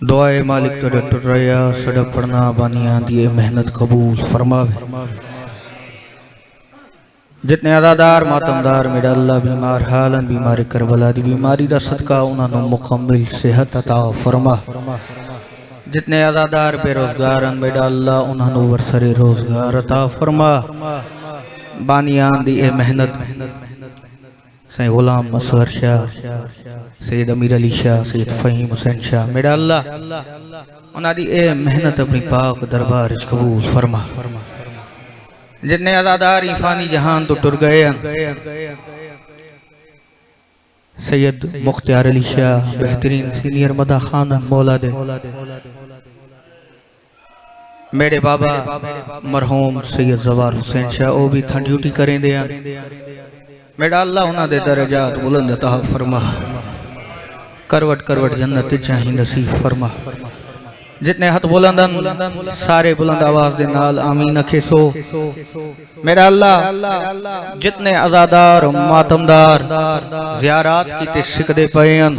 दुआए मालिक तेरे टुरया सड़ा पढ़ना बानिया दिए मेहनत कबूल फरमावे। जितने अदादार मातमदार मेरा अल्लाह बीमार हालन बीमारी करबला दी बीमारी दा सदका उन्होंने मुकम्मल सेहत अता फरमा। जितने अदादार बेरोजगार मेरा अल्लाह उन्होंने वरसरे रोजगार अता फरमा। बानिया दी ए मेहनत सैयद गुलाम असगर शाह सैयद अमीर अली शाह सैयद फहीम हुसैन शाह मेरा अल्लाह उन्होंने ए मेहनत अपनी पाक दरबार कबूल फरमा। जितने अदादार इफानी जहान तो टुर गए सैयद मुख्तियार अली शाह बेहतरीन सीनियर मदा खान मौला दे मेरे बाबा मरहूम सैयद जवार हुसैन शाह वो भी था ड्यूटी करें दे मेरा अल्लाह उन्होंने दरजात बुलंद अता फरमा। करवट करवट जन्नत चाही नसीब फरमा। जितने हथ बुलंदन सारे बुलंद आवाज दे नाल आमीन अखेसो मेरा अल्लाह। जितने अज़ादार मातमदार ज़ियारात कीते सिकदे पयन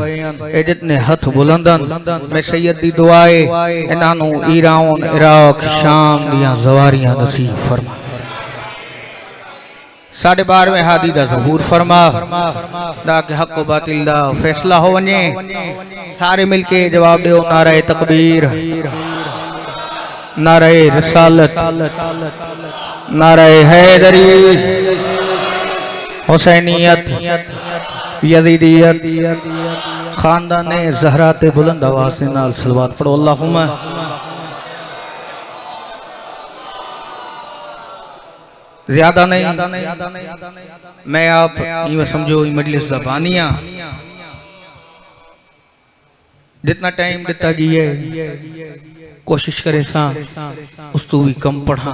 ए जितने हथ बुलंदन मैं सैयद दी दुआए इन्हां ईरान इराक शाम दियां ज़वारियां नसीब फरमा। 12.5 हादी दा ज़हूर फरमा ताकि हक व बातिल दा फैसला हो वने। सारे मिलके जवाब दो नारे तकबीर नारे रिसालत नारे हैदरी हुसैनियत यजीदियत खानदान ज़हरा ते बुलंद आवाज़ से नाल सलवात पढ़ो। अल्लाहुम्मा ज्यादा नहीं मैं आप ये समझो मजलिस दा बानिया जितना टाइम दिता गया है कोशिश करे सा उस तो भी कम पढ़ा।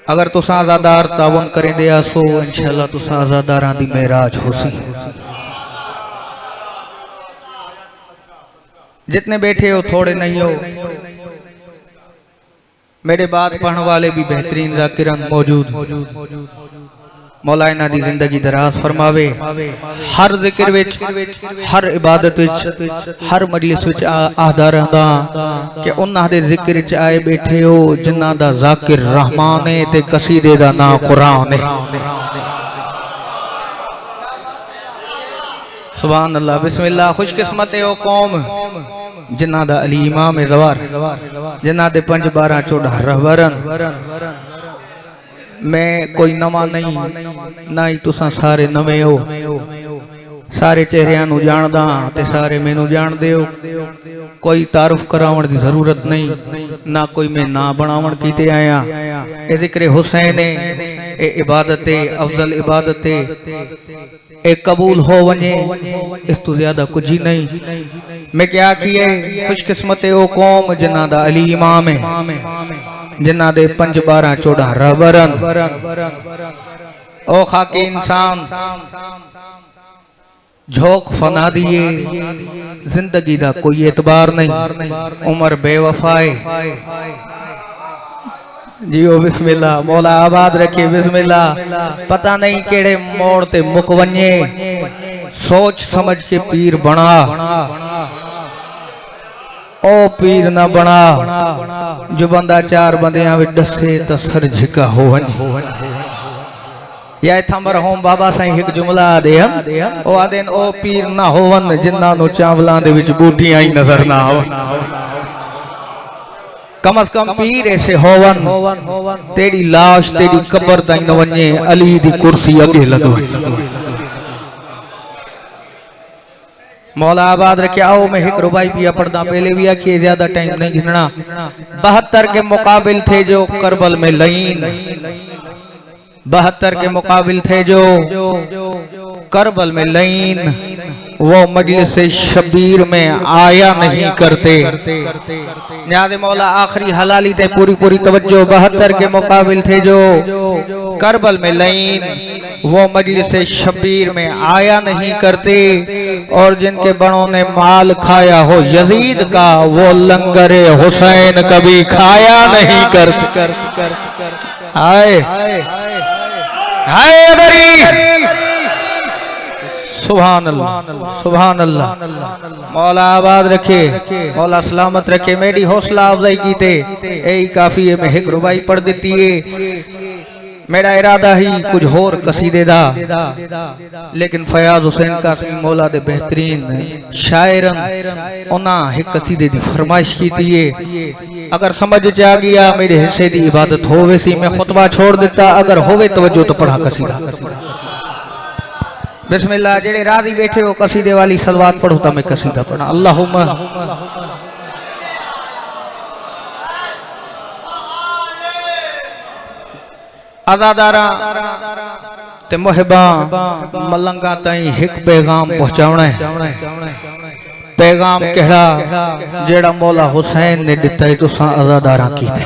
अगर तुसा आज़ादार तावन करें दे सो इंशाअल्लाह तुसा आज़ादारां दी मेराज होसी। जितने बैठे हो थोड़े नहीं हो मेरे बाद पढ़ने वाले भी बेहतरीन ज़ाकिरन मौजूद मौला इन्हां दी जिंदगी दराज फरमावे। हर जिक्र विच हर इबादत विच हर मजलिस विच आहदा रहंदा कि उन्हां दे जिक्र विच आए बैठे हो जिन्हां दा ज़ाकिर रहमान है ते कसीदे दा नाम कुरान है। सुभान अल्लाह बिस्मिल्लाह। खुशकिस्मत है ओ कौम जिन्हां दा अली इमाम ज़वार जिन्हां दे 5 12 14 रहबरन। मैं कोई नवा नहीं ना ही तुसा सारे नवे हो। सारे चेहरियां नू जानदा ते सारे मैनू जानदे हो। कोई तारुफ करावण दी जरूरत नहीं ना कोई मैं ना बनावण कीते आया। ए जिक्र हुसैन ए इबादत अफजल इबादत ए कबूल हो वने इस तो ज्यादा कुछ ही नहीं। मैं क्या किए खुशकिस्मत ओ कौम जिन्हां दा अली इमाम है जिन्हां दे 5 12 14 रहबरन। ओ खाकी इंसान झोंक फना दिए जिंदगी दा कोई एतबार नहीं। उमर बेवफाए जियो बिस्मिल्लाह मौला आबाद रखे बिस्मिल्लाह। पता नहीं केड़े मोड़ ते मुक वने सोच समझ के पीर बना ओ पीर ना बना जो बंदा 4 बंदियां विच दसे तो सर झिका हो वने। या इथा मरहूम बाबा साईं एक जुमला देन ओ आदेन ओ पीर ना होवन जिन्हां नु चावलां दे विच बूटियां ही नजर ना आवन। कम अज कम पीर ऐसे होवन तेरी लाश तेरी कब्र ताईं न वने अली दी कुर्सी अगे लग वने। मौला आबाद रखे। आओ मैं एक रुबाई पिया पढ़दा पहले भी आखिए ज्यादा टाइम नहीं गिनना। 72 के मुकाबिल थे जो करबल में लईन 72 के मुकाबिल थे जो करबल में लईन वो मजलिस शबीर में आया नहीं करते। नियाज़ मौला आखिरी हलाली थे पूरी पूरी तवज्जो 72 के मुकाबिल थे जो करबल में लईन, वो मजलिस शबीर में आया नहीं करते। और जिनके बड़ों ने माल खाया हो यजीद का, वो लंगरे हुसैन कभी खाया नहीं करते। हाय हाय सुभान अल्लाह सुभान अल्लाह। मौला आबाद रखे, मौला सलामत रखे। मेरी हौसला अफजाई की थे यही काफी है, मैं एक रुबाई पढ़ देती है। मेरा इरादा ही कुछ और कसीदे दा, लेकिन फयाज हुसैन कासमी मौला दे बेहतरीन शायरन उन्हां एक कसीदे दी फरमाइश की थी। अगर समझ च आ गया मेरे हिस्से दी इबादत होवे सी, मैं खुतबा छोड़ देता। अगर होवे तवज्जो तो पढ़ा कसीदा। बिस्मिल्लाह। जेड़े राजी बैठे हो कसीदे वाली सलवात पढ़ो तो मैं कसीदा पढ़ा। अल्लाहुम्मा अज़ादारा ते मुहिबा मलंगा ताईं एक पैगाम पहुंचावना है। पैगाम केड़ा जेड़ा मौला हुसैन ने दिता है तुसां अज़ादारा कीते।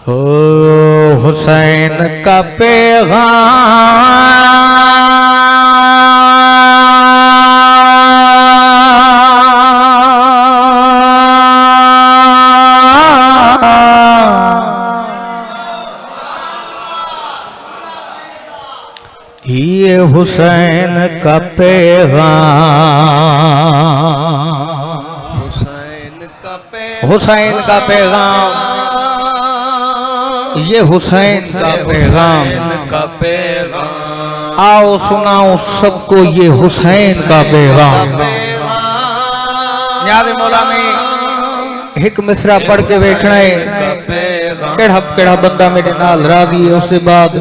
ओ हुसैन का पैगाम ये हुसैन का पैगाम, हुसैन का पैगाम, ये हुसैन का पैगाम। आओ सुनाओ सबको ये हुसैन का पैगाम। नियाज़ मौला में एक मिसरा पढ़ के बैठना है। केड़ा केड़ा बंदा मेरे नाल राजी है, उसके बाद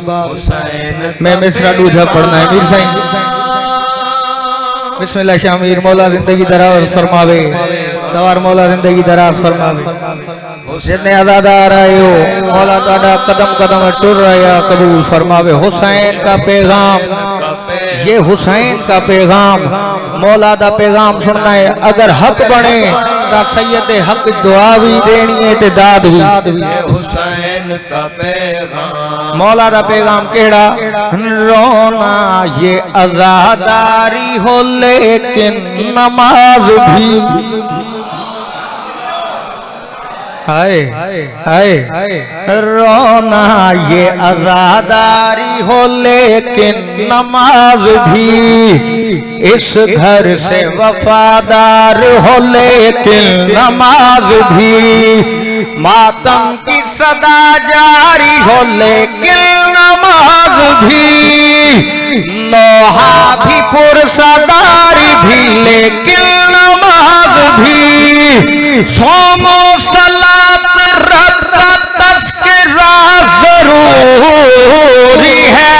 मैं मिसरा दूजा पढ़ना है। मीर साईं बिस्मिल्लाह। शामीर मौला जिंदगी दराज फरमावे, दवार मौला जिंदगी दराज फरमावे। जितने आज़ादार आए हो मौला ताड़ा कदम कदम टुर रहा कबूल फरमावे। हुसैन का पैगाम, ये हुसैन का पैगाम, मौला दा पैगाम सुनना है। अगर हक बने तो सैयद हक दुआ भी देनी है ते दाद भी। हुसैन का पैगाम, मौला दा पैगाम केड़ा? रोना ये आज़ादारी हो लेकिन नमाज भी। हाय हाय रोना ये आज़ादारी हो लेकिन नमाज भी। इस घर से वफादार हो लेकिन नमाज भी। मातम की सदा जारी हो लेकिन नमाज भी। नोहा भी पुरसदारी भी लेकिन नमाज भी। सोमो सलात रब का तज़किरा जरूरी है।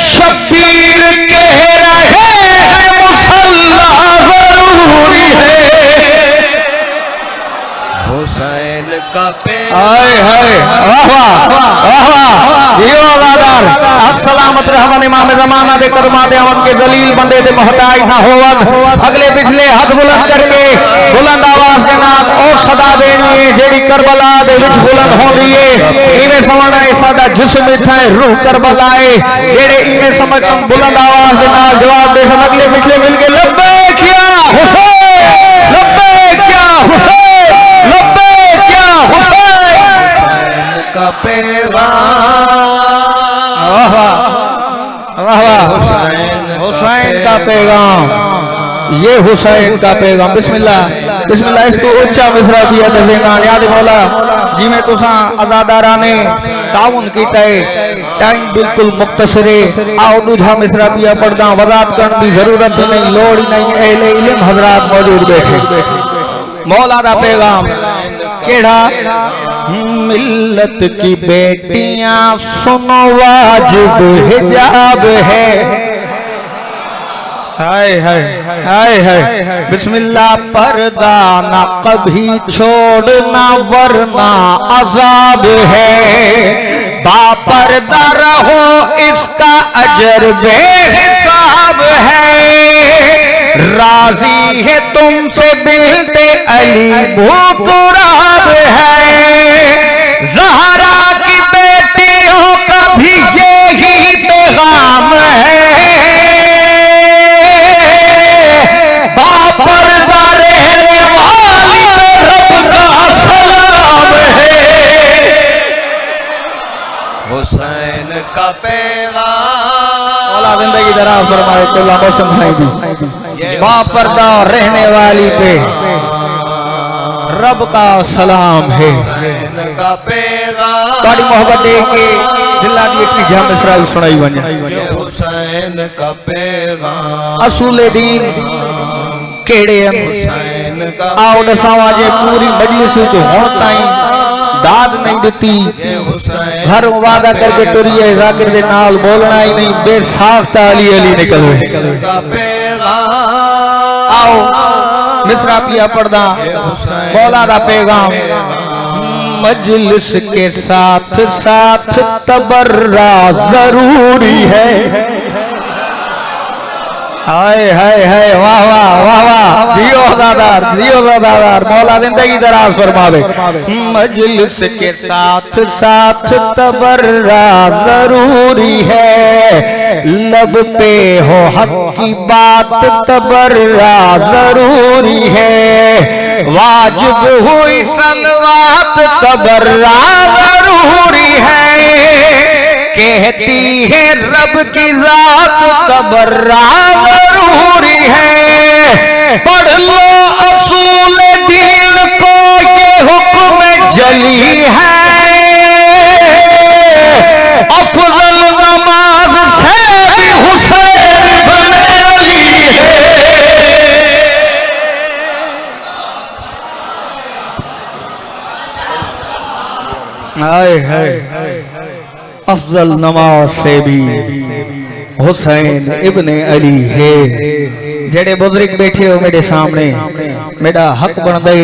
शबीर कह रहे मुसल्ला जरूरी है। हुसैन का पैगाम। हाय हाय यो आज़ादार हक सलामत रहवन इमाम ज़माना दे करमा दे अवन के जलील बंदे दे मोहताज ना होवन। अगले पिछले हाथ बुलंद करके बुलंद आवाज के नाल और सदा देनी है जेड़ी करबला दे विच बुलंद होंदी है। इवें समझना है साडा जिस्म इथा है, रूह करबला है। जेड़े इवें समझ बुलंद आवाज के नाल जवाब दे सन अगले पिछले मिल के लब्बैक या हुसैन, लब्बैक या हुसैन, लब्बैक या हुसैन का पैगाम। हुसैन का पैगाम, ये हुसैन का पैगाम। बिस्मिल्लाह बिस्मिल्लाह। इसको ऊंचा मिसरा दिया देगा। याद मौला जिमें तुसा अज़ादारा ने ताउन कीता है, टाइम बिल्कुल मुख्तसर है। आओ दूजा मिसरा दिया पढ़दा, वज़ाहत करने की जरूरत नहीं, लोड़ ही नहीं। अहले इल्म हजरात मौजूद बैठे। मौला दा पैगाम केड़ा? मिल्लत की बेटियां सुनो वाजिब हिजाब है। हाय हाय हाय हाय बिस्मिल्लाह। पर्दा ना कभी छोड़ना वरना अजाब है। बापर्दा रहो इसका अजर बेहिसाब है। राजी है तुमसे बिनते अली भूतराब है। ज़हरा की बेटियों का भी यही पैगाम है। बापर्दा रहने वाली पे रब का सलाम है। हुसैन का पैगाम जिंदगी दराज फरमाए तो लंबा समय दी। बापर्दा रहने वाली पे रब का सलाम है। हुसैन का पैगाम ताड़ी मोहब्बत देख के दिला दी इतनी जाम इसराई सुनाई वने। हुसैन का पैगाम असूल दीन केड़े हुसैन का आओ दसावा जे पूरी मजलिस विच हुण ताईं दाद नहीं दिती। हुसैन घर वादा करके टुरिए जाकिर दे नाल बोलना ही नहीं बेसाख्ता अली अली निकलवे। का पैगाम आओ मिसरा पिया पढ़दा मौला दा पैगाम। मजलिस के साथ साथ तबर्रा जरूरी है। हाय हाय हाय वाह वाह वाह वाह दियो दादार मौला जिंदगी दराज फरमावे। मजलिस के साथ साथ तबर्रा जरूरी है। लब पे हो हक की बात तबर्रा जरूरी है। वाजिब हुई सलवात तबर्रा जरूरी है। कहती है रब की जात तबर्रा जरूरी है। पढ़ लो असूल दीन को ये हुक्म जली है। अफजल नमाज से भी हुसैन बन अली है। हाय हाय अफजल नमाज से भी हुसैन इब्ने अली है। जेड़े बुजुर्ग बैठे हो मेरे सामने मेरा हक बन दे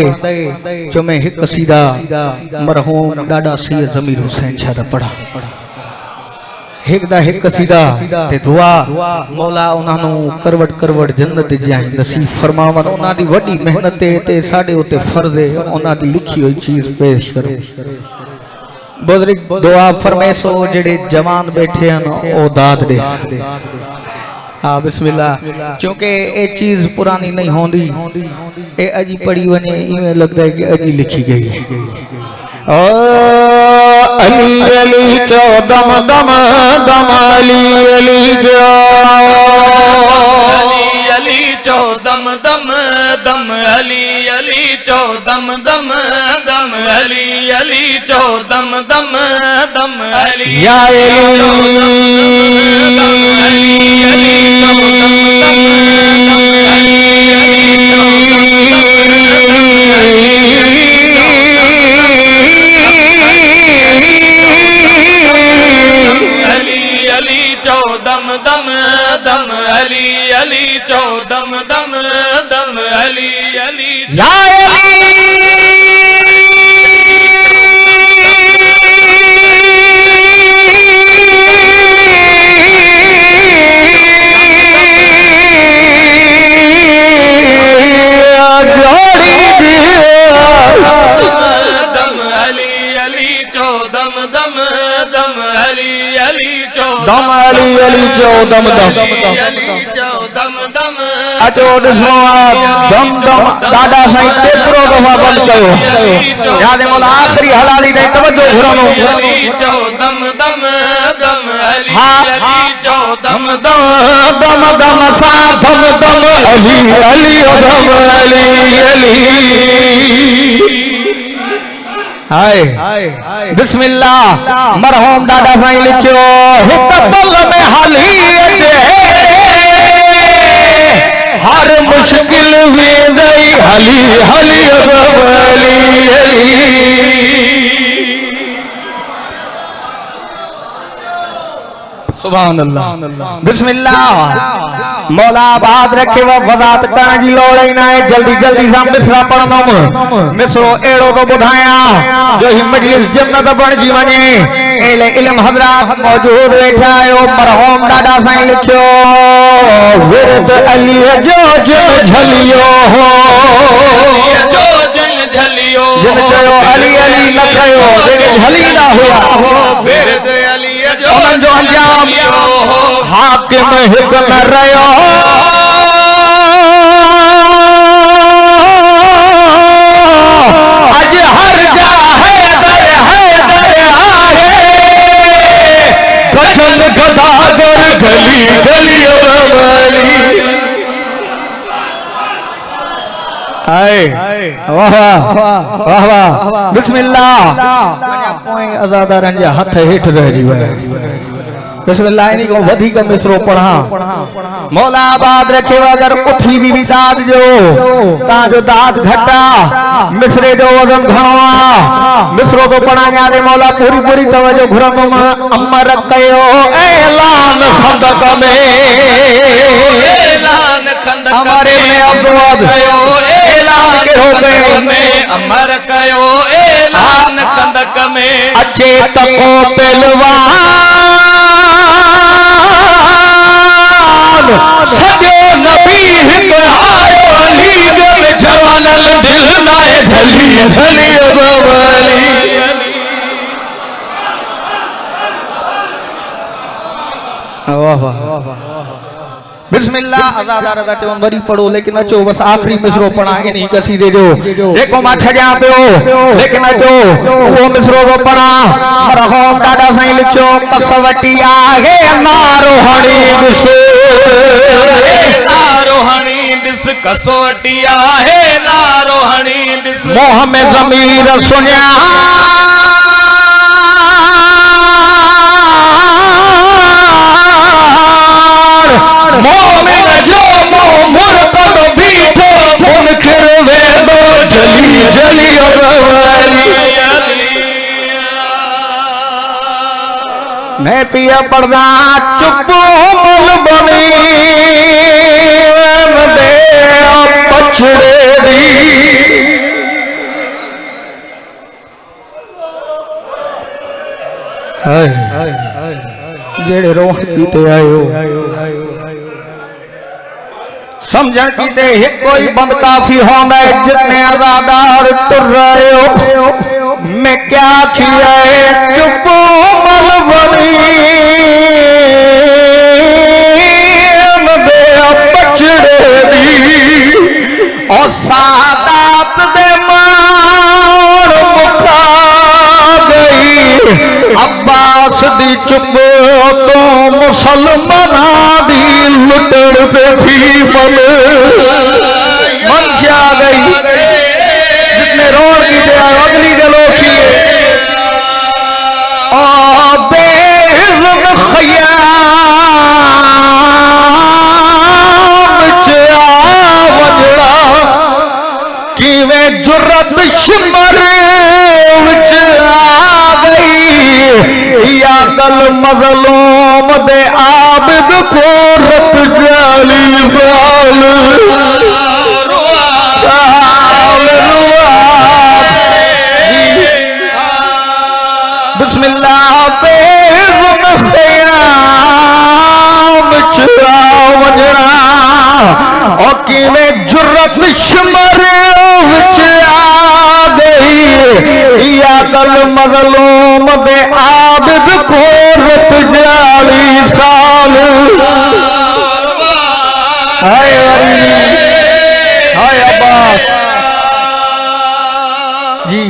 जो मैं एक कसीदा मरहूम डाडा सैयद ज़मीर हुसैन शाह दा पढ़ा। एक दा एक कसीदा ते दुआ मौला उन्हां नू करवट करवट जन्नत जाई नसीब फरमावन। उन्हां दी वड्डी मेहनत ते साडे उते फर्ज है उन्हां दी लिखी हुई चीज पेश करो। बुजुर्ग दुआ फरमाइसो जेड़े जवान बैठे हैं ओ दाद दे। हाँ बिस्मिल्लाह। क्योंकि ये चीज पुरानी नहीं होंदी ये अजी पढ़ी वने इवें लगता है कि अजी लिखी गई है। ओ अली अली चो दम दम दम अली अली जो अली चो दम दम दम अली अली चो दम दम दम अली अली चो दम दम दम अली या दम दम दम अली अली चो दम दम दम अली अली या दम अली अली चो दम दम अचो ॾिसो दम दम ॾाढा साईं केतिरो दफ़ा बंदि कयो। याद मौला आख़िरी हलाली ॾे तवजो घुरनो। दम दम दम अली अली चो दम दम दम दम सा दम दम अली अली दम अली अली। हाय बिस्मिल्लाह मरहूम डाडा साईं लिखियो हिक पल में हली अचे हर मुश्किल में गई हली हली रब अली अली। सुभान अल्लाह बिस्मिल्लाह मौला आबाद रखे व वज़ात करण जी लोड़ ही ना है। जल्दी जल्दी सां मिसरा पढ़ंदुमि। मिसरो अहिड़ो तो ॿुधायां जो ही मजलिस जन्नत बणिजी वञे। एले इल्म हजरात मौजूद वेठा आयो मरहूम डाडा साईं लिखियो विरद अली जो जिन झलियो हो जो जिन झलियो जिन चयो अली अली न कयो जेके झली ना हुआ विरद अली जो उन्हनि जो अंजाम हाकिम हिकु न रहियो अज हर जा है दर आहे गठन गदागर गली गली रमली आए वाह वाह वाह बिस्मिल्लाह पोइ अज़ादारनि जा हथ हेठि रहिजी विया बिस्मिल्लाह इन्हीं को वधी का मिसरो पढ़ा मौला आबाद रखे अगर उठी भी दाद जो ता जो दाद घटा मिसरे जो वजन घणो मिसरो तो पढ़ा दे मौला पूरी पूरी तवज्जो घुरम अमर कयो ऐलान खंदक में ऐलान खंदक हमारे में अब्दुल ऐलान के हो गए में अमर कयो ऐलान खंदक में अच्छे तको पहलवान सजो नबी हिकु आयो अली गल जवानल दिल नाए झली झली बवली वाह वाह बिस्मिल्लाह अज़ादार दा चो वरी पढ़ो लेकिन अचो बस आखिरी मिसरो पढ़ा इन्हीं कसीदे जो देखो मां छजा पियो लेकिन अचो वो मिसरो वो पढ़ा मरहूम डाडा साईं लिखियो कसवटी आहे नारोहणी दिस नारोहणी दिस कसवटी आहे नारोहणी दिस मोह में ज़मीर सुनिया मोमिन जो मुरतब बीठो मुनकिर वेदो जली जली अगवारी मैं पिया पड़दा चुप मल बनी दे पछड़े दी जेड़े रोह कीते आयो समझण कीते एक कोई बंद काफी होंदा है जितने आजादार तुर रहे हो मैं क्या किया है चुप मल बनी दे पछड़े दी और सादात दे मार मुखा गई अब्बास दी चुप तो मुसलमाना दी लुटड़ पे थी मन से आ गई जितने रोड की दे अगली गलो की बेइज्जत खयाम वजड़ा कि वे जुर्रत शिमर आ गई या कल मजलूम दे आबिद को रत जाली फाल बिस्मिल्लाह बेइज्जत खयाम वजड़ा और कि वे जुर्रत शिमर आ गई या कल मजलूम दे आबिद को रत जाली साल हाय हाय अब्बास जी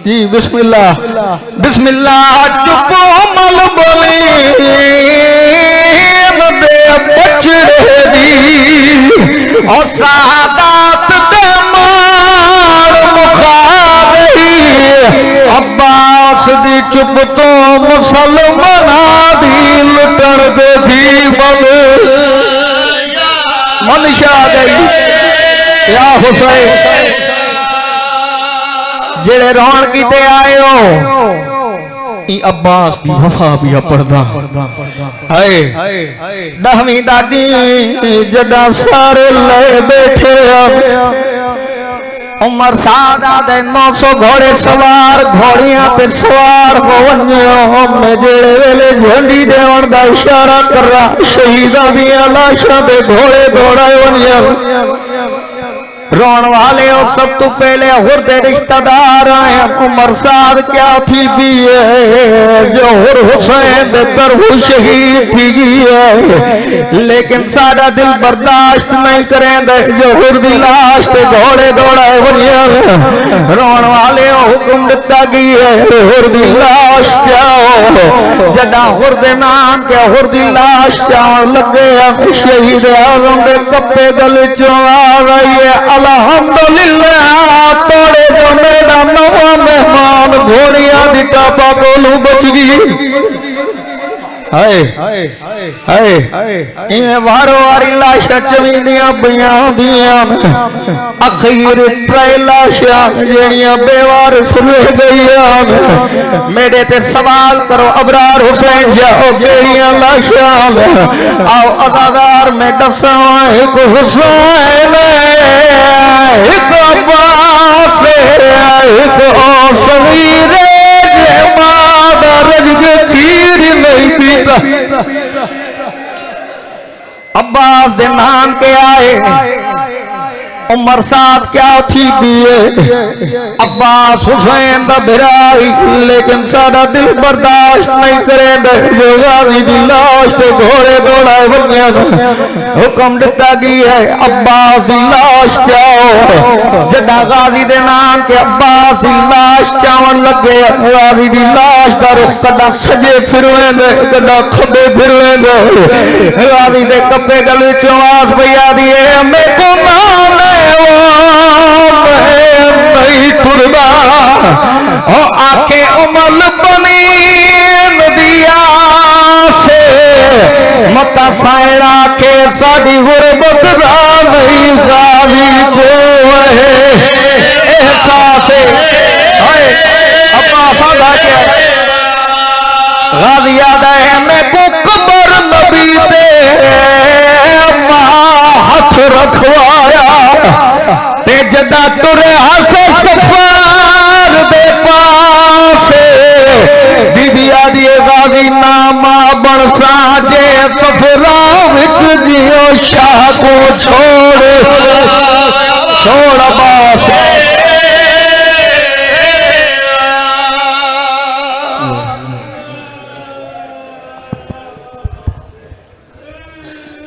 जी बिस्मिल्लाह बिस्मिल्लाह चुप मल बोली दे पछड़े दी और सादात दे मार मुखा गई अब्बास दी चुप तो मुसलमाना दी लुटण दे थी मनीषा आ गई या हुसैन जेड़े रोण कीते आयो ई अब्बास दी वफा भी पढ़दा हाय 10वीं दादी जदा सारे ले बैठे उमर साद आदे 900 घोड़े सवार घोड़ियां पे सवार हो वन्यो मैं जेड़े वेले झंडी देवन दा इशारा कर रहा शहीदां दी लाशां दे घोड़े दौड़ाए वन्यो रोन वाले और सब तो पहले हुर्दे रिश्तेदार आए उमर साद क्या थी भी है जो हुर हुसैन दर शहीद थी गई है लेकिन सारा दिल बर्दाश्त नहीं करेंगे जो हुर दी लाश ते घोड़े दौड़ाए वनिया रोन वाले हुक्म दिता गई है हुर दी लाश जाओ जदा हुर दे नाम के हुर दी लाश जाओ लगे शहीद आजम दे कप्पे गले चो आ गई है अल्हम्दुलिल्लाह तोड़े जो मेरा नवा मेहमान घोड़िया दी टापा कोलू बच गई हाय हाय इवें वारो वारी लाशां चवींदियां पईयां दियां अखीर त्रै लाशां जेड़ियां बेवारस रह गईयां मेरे ते सवाल करो अबरार हुसैन जाओ केड़ियां लाशां आओ अदादार में दसां एक हुसैन एक अब्बास एक समीर जे मादा रज के खीर नहीं पीता अब्बास दे नाम के आए उमर साथ क्या थी भी अब्बास हुसैन दा बिराई लेकिन सारा दिल बर्दाश्त नहीं करे जो गाजी दी लाश ते घोड़े दौड़ाए वन्या हुक्म दिता गई है अब्बास दी लाश चाओ जदा गाजी दे नाम के अब्बास दी लाश चावन लगे गाजी दी लाश दा रुख कदा सजे फिरवेंदे कदा खबे फिरवेंदे गाजी दे कप्पे गले चों आवाज भैया दी मैं को नाम नहीं तुरदा आके उमल बनी नदिया से मता सायरा के साड़ी गुरबत नहीं गाली को एहसास अब्बा सादा के गाली याद है मैं को कबर नबी ते हाथ रखवाया ते जदा तुरे हसन सफार दे पास बीबी आदि गाजी नामा बन साजे सफरा विच जियो शाह को छोड़ अब्बास